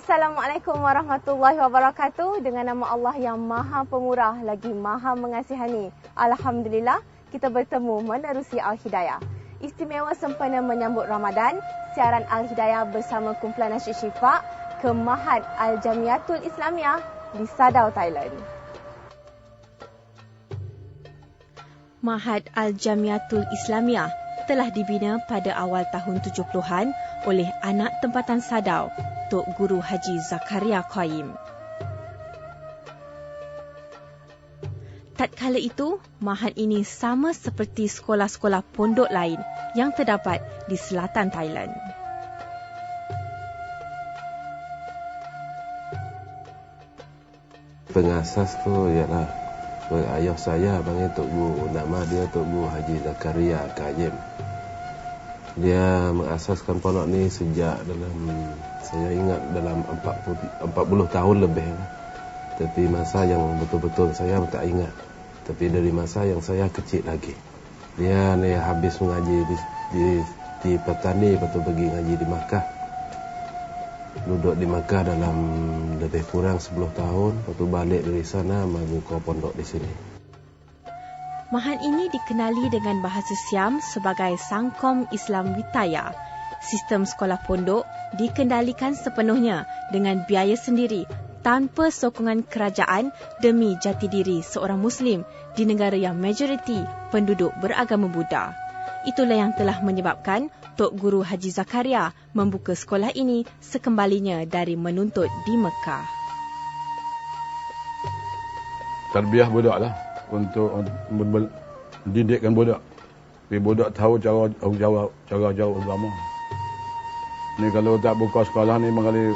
Assalamualaikum warahmatullahi wabarakatuh. Dengan nama Allah yang Maha Pemurah lagi Maha Mengasihani. Alhamdulillah, kita bertemu menerusi Al-Hidayah. Istimewa sempena menyambut Ramadan, siaran Al-Hidayah bersama kumpulan Nasyid Syifa ke Mahat Al-Jamiatul Islamiyah di Sadao, Thailand. Mahat Al-Jamiatul Islamiyah telah dibina pada awal tahun 70-an oleh anak tempatan Sadao, Tok Guru Haji Zakaria Qayyim. Tatkala itu, mahat ini sama seperti sekolah-sekolah pondok lain yang terdapat di selatan Thailand. Pengasas tu ialah ayah saya panggil Tok Guru, nama dia Tok Guru Haji Zakaria Qayyim. Dia mengasaskan pondok ni sejak saya ingat dalam 40 tahun lebih. Tapi masa yang betul-betul saya tak ingat. Tapi dari masa yang saya kecil lagi. Dia ni habis mengaji di Petani, lepas tu pergi ngaji di Makkah. Duduk di Makkah dalam lebih kurang 10 tahun, lepas tu balik dari sana membuka pondok di sini. Mahat ini dikenali dengan bahasa Siam sebagai Sangkom Islam Witaya. Sistem sekolah pondok dikendalikan sepenuhnya dengan biaya sendiri tanpa sokongan kerajaan demi jati diri seorang Muslim di negara yang majoriti penduduk beragama Buddha. Itulah yang telah menyebabkan Tok Guru Haji Zakaria membuka sekolah ini sekembalinya dari menuntut di Mekah. Tarbiyah budak lah untuk mendidikkan budak. Tapi budak tahu cara jauh agama. Ni kalau tak buka sekolah ni mengali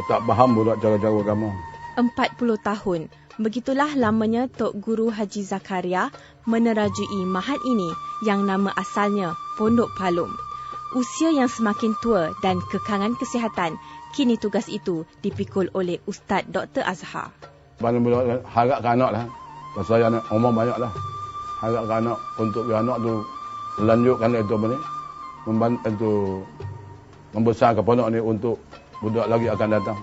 tak faham budak cara jauh agama. 40 tahun. Begitulah lamanya Tok Guru Haji Zakaria menerajui mahat ini yang nama asalnya Pondok Palum. Usia yang semakin tua dan kekangan kesihatan, kini tugas itu dipikul oleh Ustaz Dr. Azhar. Bila harap ke anak lah. Pasal saya umur banyak lah. Harap ke anak untuk anak tu lanjutkan itu apa ni. Membantu membesarkan pondok ni untuk budak lagi akan datang.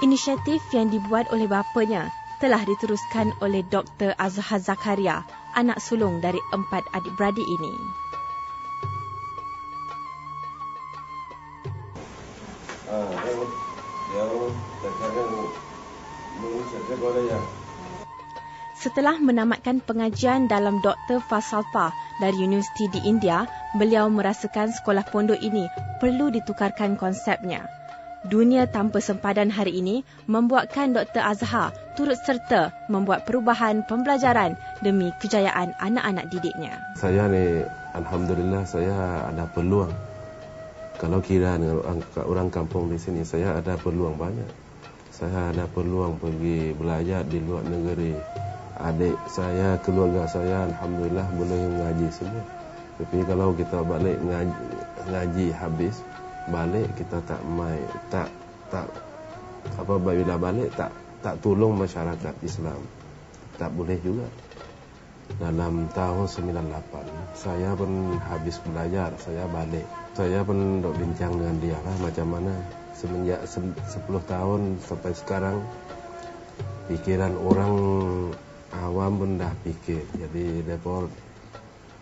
Inisiatif yang dibuat oleh bapanya telah diteruskan oleh Dr. Azhar Zakaria, anak sulung dari 4 adik-beradik ini. Setelah menamatkan pengajian dalam Dr. Falsafah dari Universiti di India, beliau merasakan sekolah pondok ini perlu ditukarkan konsepnya. Dunia tanpa sempadan hari ini membuatkan Dr. Azhar turut serta membuat perubahan pembelajaran demi kejayaan anak-anak didiknya. Saya ni, alhamdulillah saya ada peluang. Kalau kira orang kampung di sini, saya ada peluang banyak. Saya ada peluang pergi belajar di luar negeri. Adik saya, keluarga saya, alhamdulillah boleh mengaji semua. Tapi kalau kita balik ngaji habis, balik kita bila balik tak tolong masyarakat Islam. Tak boleh juga. Dalam tahun 98, saya pun habis belajar, saya balik. Saya pun dok bincang dengan dia lah macam mana semenjak 10 tahun sampai sekarang pikiran orang awam pun dah fikir. Jadi mereka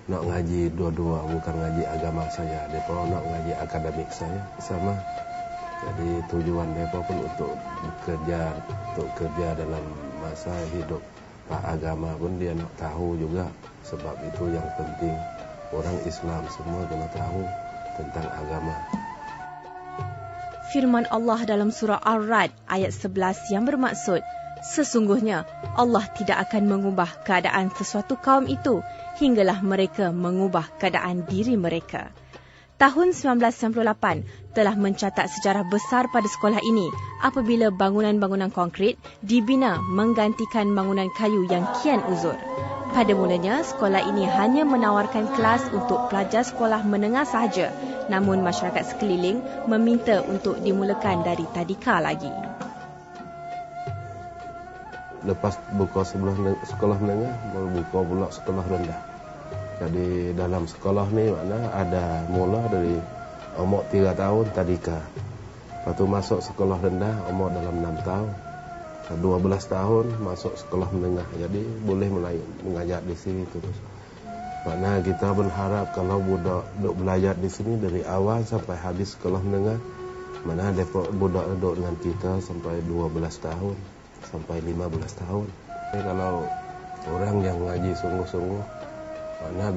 nak ngaji dua-dua, bukan ngaji agama saya. Mereka nak ngaji akademik saya sama. Jadi tujuan mereka pun untuk kerja dalam masa hidup. Pak agama pun dia nak tahu juga. Sebab itu yang penting orang Islam semua kena tahu tentang agama. Firman Allah dalam surah Ar-Ra'd ayat 11 yang bermaksud, sesungguhnya Allah tidak akan mengubah keadaan sesuatu kaum itu hinggalah mereka mengubah keadaan diri mereka. Tahun 1998 telah mencatat sejarah besar pada sekolah ini apabila bangunan-bangunan konkrit dibina menggantikan bangunan kayu yang kian uzur. Pada mulanya, sekolah ini hanya menawarkan kelas untuk pelajar sekolah menengah sahaja, namun masyarakat sekeliling meminta untuk dimulakan dari tadika lagi. Lepas buka sekolah menengah, baru buka pula sekolah rendah. Jadi dalam sekolah ni makna ada mula dari umur 3 tahun tadika. Lepas tu masuk sekolah rendah umur dalam 6 tahun. 12 tahun masuk sekolah menengah. Jadi boleh mengajar di sini terus. Makna kita berharap kalau budak duk belajar di sini dari awal sampai habis sekolah menengah, mana budak duduk dengan kita sampai 12 tahun, sampai 15 tahun. Jadi kalau orang yang ngaji sungguh-sungguh, mana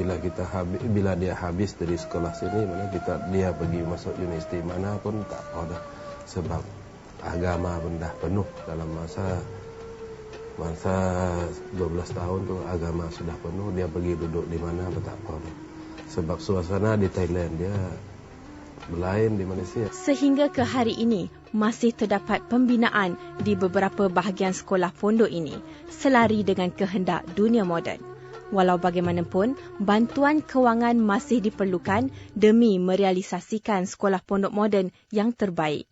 bila dia habis dari sekolah sini, mana dia pergi masuk universiti mana pun tak apa dah. Sebab agama pun dah penuh dalam masa 12 tahun tu agama sudah penuh, dia pergi duduk di mana pun tak apa. Sebab suasana di Thailand dia berlain di Malaysia. Sehingga ke hari ini masih terdapat pembinaan di beberapa bahagian sekolah pondok ini selari dengan kehendak dunia moden. Walau bagaimanapun, bantuan kewangan masih diperlukan demi merealisasikan sekolah pondok moden yang terbaik.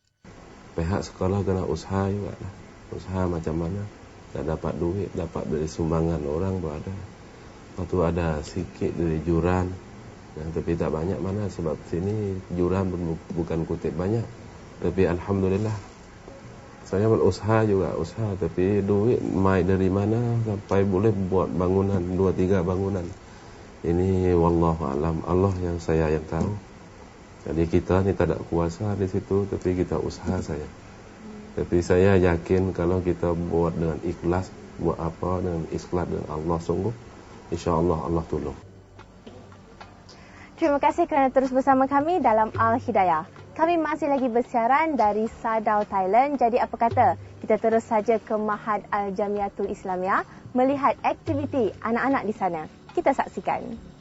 Pihak sekolah kena usaha juga lah. Usaha macam mana? Tak dapat duit, dapat dari sumbangan orang pun ada. Lepas tu ada sikit dari juran, tapi tak banyak mana sebab sini juran pun bukan kutip banyak. Tapi Alhamdulillah, saya berusaha juga, usaha. Tapi duit mai dari mana sampai boleh buat bangunan, 2-3 bangunan. Ini wallahualam, Allah yang tahu. Jadi kita ni tak ada kuasa di situ, tapi kita usaha saya. Tapi saya yakin kalau kita buat dengan ikhlas, buat apa dengan ikhlas dengan Allah sungguh, insya-Allah Allah tolong. Terima kasih kerana terus bersama kami dalam Al-Hidayah. Kami masih lagi bersiaran dari Sadao, Thailand. Jadi apa kata kita terus saja ke Mahad Al-Jamiatul Islamiyah melihat aktiviti anak-anak di sana. Kita saksikan.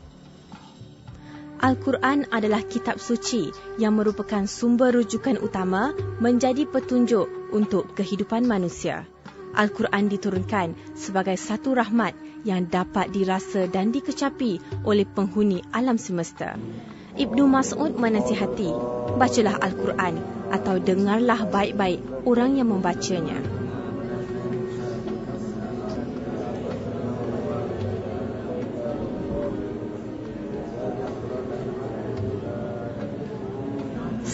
Al-Quran adalah kitab suci yang merupakan sumber rujukan utama menjadi petunjuk untuk kehidupan manusia. Al-Quran diturunkan sebagai satu rahmat yang dapat dirasa dan dikecapi oleh penghuni alam semesta. Ibnu Mas'ud menasihati, bacalah Al-Quran atau dengarlah baik-baik orang yang membacanya.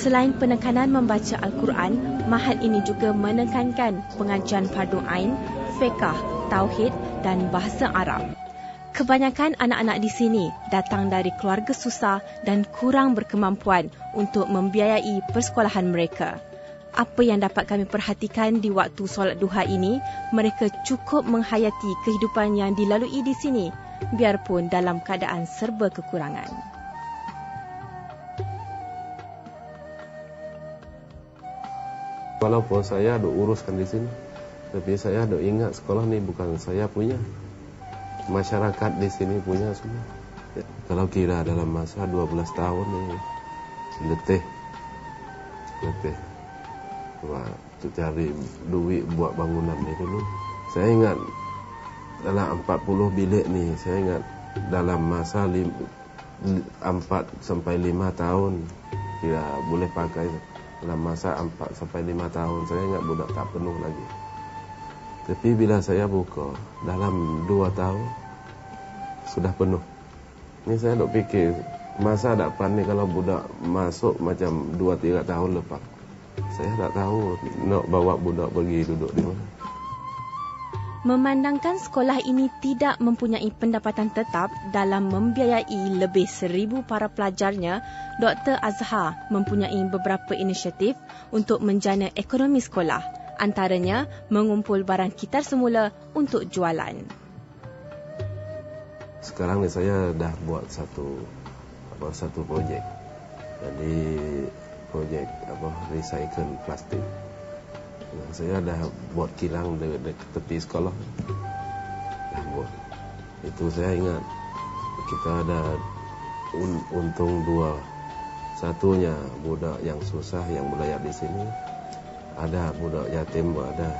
Selain penekanan membaca Al-Quran, mahad ini juga menekankan pengajian fardu ain, fiqh, tauhid dan bahasa Arab. Kebanyakan anak-anak di sini datang dari keluarga susah dan kurang berkemampuan untuk membiayai persekolahan mereka. Apa yang dapat kami perhatikan di waktu solat duha ini, mereka cukup menghayati kehidupan yang dilalui di sini, biarpun dalam keadaan serba kekurangan. Walaupun saya ada uruskan di sini, tapi saya ada ingat sekolah ni bukan saya punya. Masyarakat di sini punya semua. Ya, kalau kira dalam masa 12 tahun ni letih. Waktu cari duit buat bangunan ni dulu. Saya ingat dalam 40 bilik ni, saya ingat dalam masa 4 sampai 5 tahun kira boleh pakai. Dalam masa 4 sampai 5 tahun saya ingat budak tak penuh lagi. Tapi bila saya buka dalam 2 tahun sudah penuh. Ni saya duk fikir masa depan ni kalau budak masuk macam 2-3 tahun lepas, saya tak tahu nak bawa budak pergi duduk di mana. Memandangkan sekolah ini tidak mempunyai pendapatan tetap dalam membiayai lebih 1,000 para pelajarnya, Dr. Azhar mempunyai beberapa inisiatif untuk menjana ekonomi sekolah, antaranya mengumpul barang kitar semula untuk jualan. Sekarang ni saya dah buat satu projek. Jadi projek recycle plastik. Saya dah buat kilang di tepi sekolah. Dah buat. Itu saya ingat kita ada untung 2. Satunya budak yang susah yang belajar di sini. Ada budak yatim pun ada.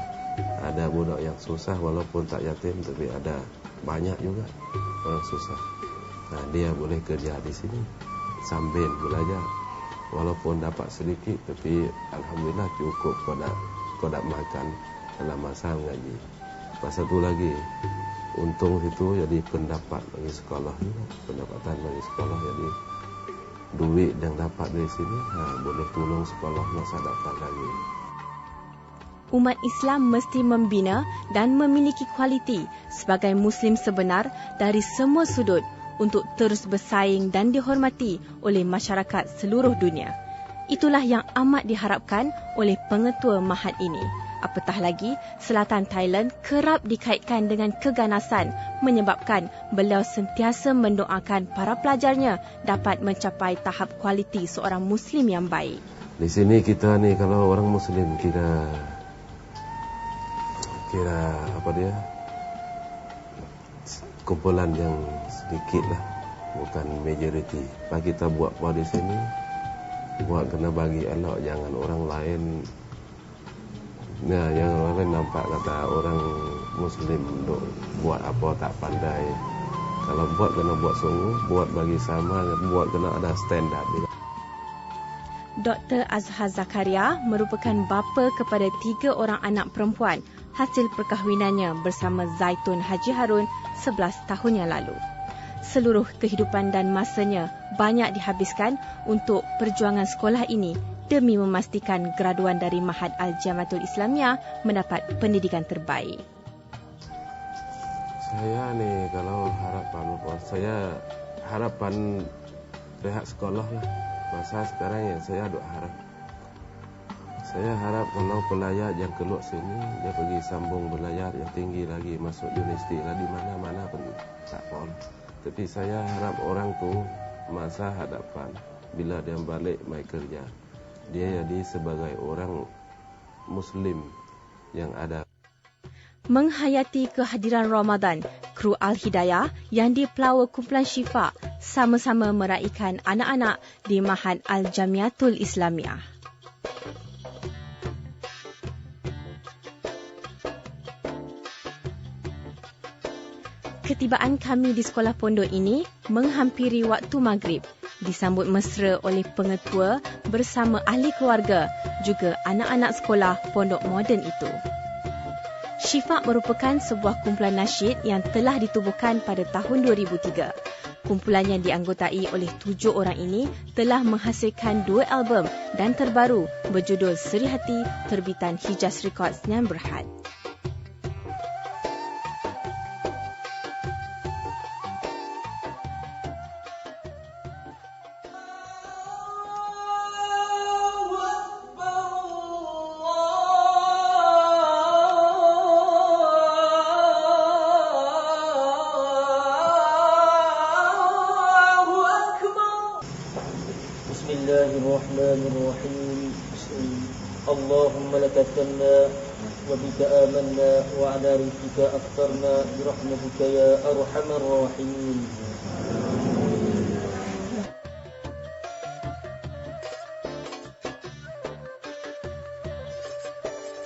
Ada budak yang susah walaupun tak yatim tapi ada banyak juga orang susah. Nah, dia boleh kerja di sini sambil belajar. Walaupun dapat sedikit tapi alhamdulillah cukup pada makan dalam masa mengaji. Lepas satu lagi, untung itu jadi pendapat bagi sekolah juga. Pendapatan bagi sekolah jadi duit yang dapat dari sini boleh tolong sekolah masa depan lagi. Umat Islam mesti membina dan memiliki kualiti sebagai Muslim sebenar dari semua sudut untuk terus bersaing dan dihormati oleh masyarakat seluruh dunia. Itulah yang amat diharapkan oleh pengetua Mahat ini. Apatah lagi, selatan Thailand kerap dikaitkan dengan keganasan menyebabkan beliau sentiasa mendoakan para pelajarnya dapat mencapai tahap kualiti seorang Muslim yang baik. Di sini kita ni kalau orang Muslim kira kumpulan yang sedikit lah, bukan majoriti. Kalau kita buat apa di sini, buat kena bagi elok, jangan orang lain. Nah, yang orang lain nampak kata orang Muslim untuk buat apa tak pandai. Kalau buat kena buat sungguh, buat bagi sama, buat kena ada standard. Dr. Azhar Zakaria merupakan bapa kepada 3 orang anak perempuan hasil perkahwinannya bersama Zaitun Haji Harun 11 tahun yang lalu. Seluruh kehidupan dan masanya banyak dihabiskan untuk perjuangan sekolah ini demi memastikan graduan dari Mahat Al-Jamiatul Islamiyah mendapat pendidikan terbaik. Saya ni kalau harapan rehat sekolah lah. Masa sekarang yang saya harap. Saya harap kalau pelajar yang keluar sini, dia pergi sambung belajar yang tinggi lagi, masuk universiti lah, di mana-mana pun tak apa. Tapi saya harap orang tu masa hadapan, bila dia balik mai kerja, dia jadi sebagai orang Muslim yang ada. Menghayati kehadiran Ramadan, kru Al-Hidayah yang dipelawa kumpulan Syifa sama-sama meraihkan anak-anak di Mahat Al-Jamiatul Islamiyah. Ketibaan kami di sekolah pondok ini menghampiri waktu maghrib, disambut mesra oleh pengetua bersama ahli keluarga, juga anak-anak sekolah pondok moden itu. Syifa merupakan sebuah kumpulan nasyid yang telah ditubuhkan pada tahun 2003. Kumpulan yang dianggotai oleh 7 orang ini telah menghasilkan 2 album dan terbaru berjudul Seri Hati terbitan Hijaz Records Nyan Berhad. Bismillahirrahmanirrahim. Allahumma laka tanna wa bika amanna wa ala rizqika aftarna bi rahmatika ya arhamar rahimin.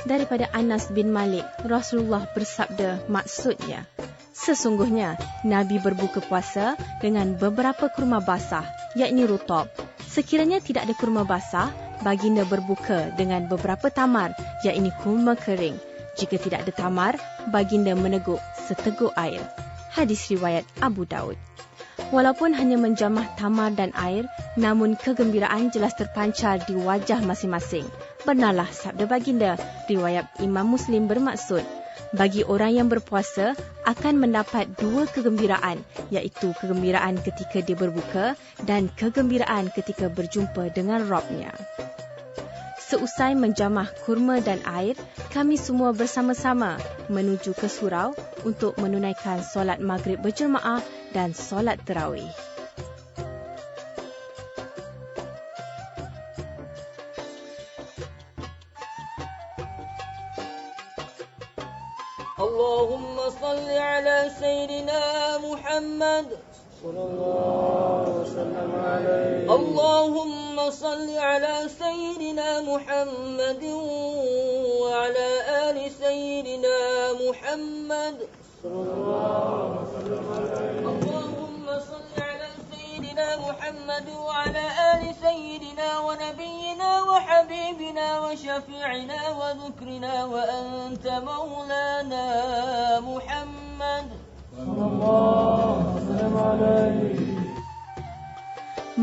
Daripada Anas bin Malik, Rasulullah bersabda maksudnya, sesungguhnya Nabi berbuka puasa dengan beberapa kurma basah, yakni rutab. Sekiranya tidak ada kurma basah, baginda berbuka dengan beberapa tamar, yakni kurma kering. Jika tidak ada tamar, baginda meneguk seteguk air. Hadis riwayat Abu Daud. Walaupun hanya menjamah tamar dan air, namun kegembiraan jelas terpancar di wajah masing-masing. Benarlah sabda baginda, riwayat Imam Muslim bermaksud, bagi orang yang berpuasa akan mendapat 2 kegembiraan, iaitu kegembiraan ketika dia berbuka dan kegembiraan ketika berjumpa dengan Rabb-Nya. Seusai menjamah kurma dan air, kami semua bersama-sama menuju ke surau untuk menunaikan solat maghrib berjemaah dan solat tarawih. Allahumma salli ala Sayyidina Muhammad sallallahu wasallam alaihi. Allahumma salli ala Sayyidina Muhammad wa ala ali Sayyidina Muhammad sallallahu wasallam alaihi. Allahumma salli ala Sayyidina Muhammad wa ala ali Sayyidina wa nabiyyina wa habibina wa syafi'ina wa dhukrina wa anta maulana Muhammad sallallahu alaihi.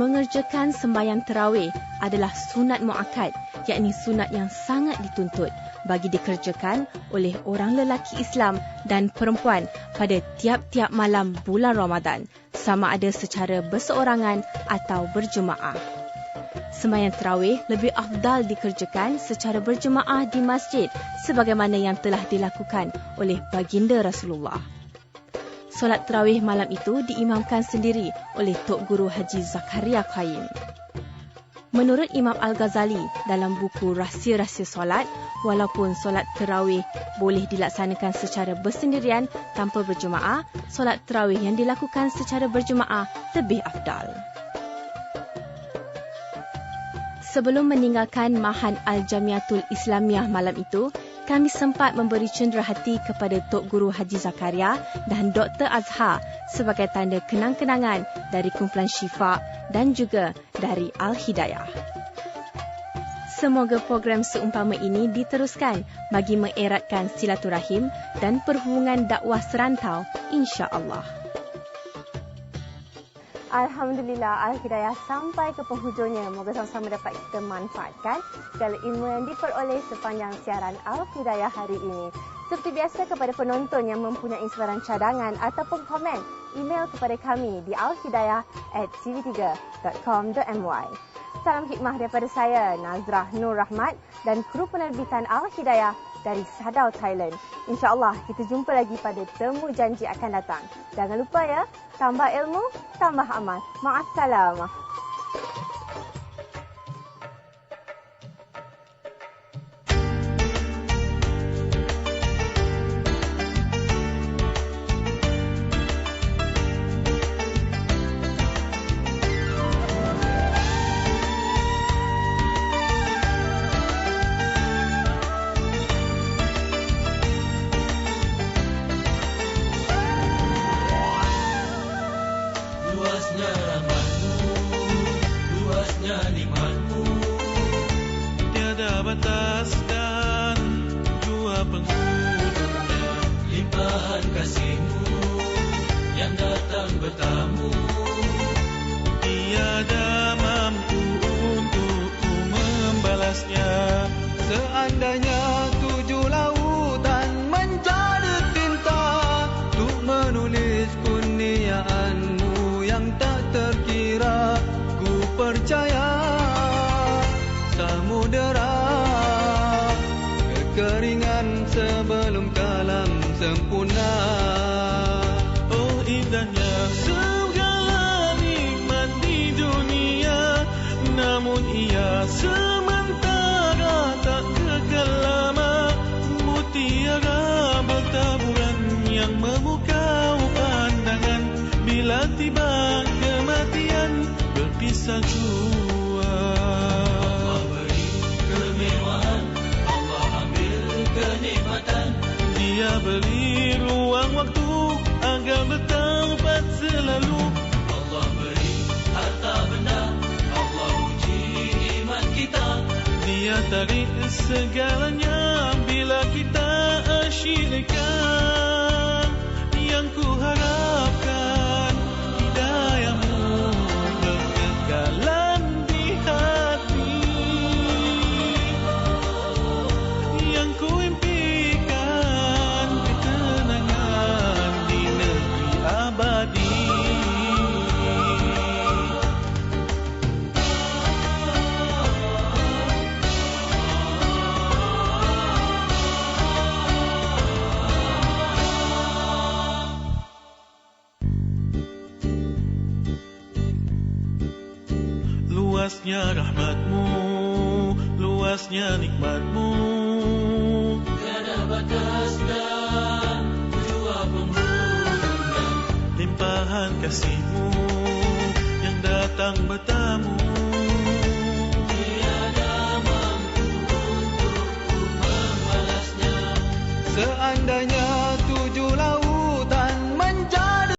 Mengerjakan sembahyang tarawih adalah sunat muakkad, yakni sunat yang sangat dituntut bagi dikerjakan oleh orang lelaki Islam dan perempuan pada tiap-tiap malam bulan Ramadan, sama ada secara berseorangan atau berjemaah. Sembahyang tarawih lebih afdal dikerjakan secara berjemaah di masjid sebagaimana yang telah dilakukan oleh baginda Rasulullah. Solat tarawih malam itu diimamkan sendiri oleh Tok Guru Haji Zakaria Qayyim. Menurut Imam Al-Ghazali dalam buku Rahsia-Rahsia Solat, walaupun solat tarawih boleh dilaksanakan secara bersendirian tanpa berjemaah, solat tarawih yang dilakukan secara berjemaah lebih afdal. Sebelum meninggalkan Mahan Al-Jamiatul Islamiyah malam itu, kami sempat memberi cenderahati kepada Tok Guru Haji Zakaria dan Dr. Azhar sebagai tanda kenang-kenangan dari kumpulan Syifa dan juga dari Al-Hidayah. Semoga program seumpama ini diteruskan bagi mengeratkan silaturahim dan perhubungan dakwah serantau, insya-Allah. Alhamdulillah, Al-Hidayah sampai ke penghujungnya. Moga sama-sama dapat kita manfaatkan segala ilmu yang diperoleh sepanjang siaran Al-Hidayah hari ini. Seperti biasa, kepada penonton yang mempunyai suaran cadangan ataupun komen, email kepada kami di alhidayah@tv3.com.my. Salam hikmah daripada saya, Nazrah Nur Rahmat dan kru penerbitan Al-Hidayah dari Sadao, Thailand. InsyaAllah kita jumpa lagi pada temu janji akan datang. Jangan lupa ya, tambah ilmu, tambah amal. Ma'assalamah. Allah beri kemewahan, Allah ambil kenikmatan. Dia beri ruang waktu agar bertempat selalu. Allah beri harta benda, Allah uji iman kita. Dia tarik segalanya bila kita asyikkan. Yang ku harapkan hidayahmu berkekalan di hati. Yang ku impikan ketenangan di negeri abadi. Luasnya rahmatmu, luasnya nikmatmu, tiada batas dan jua penghujungnya. Limpahan kasihmu yang datang bertamu, tiada mampu untuk membalasnya. Seandainya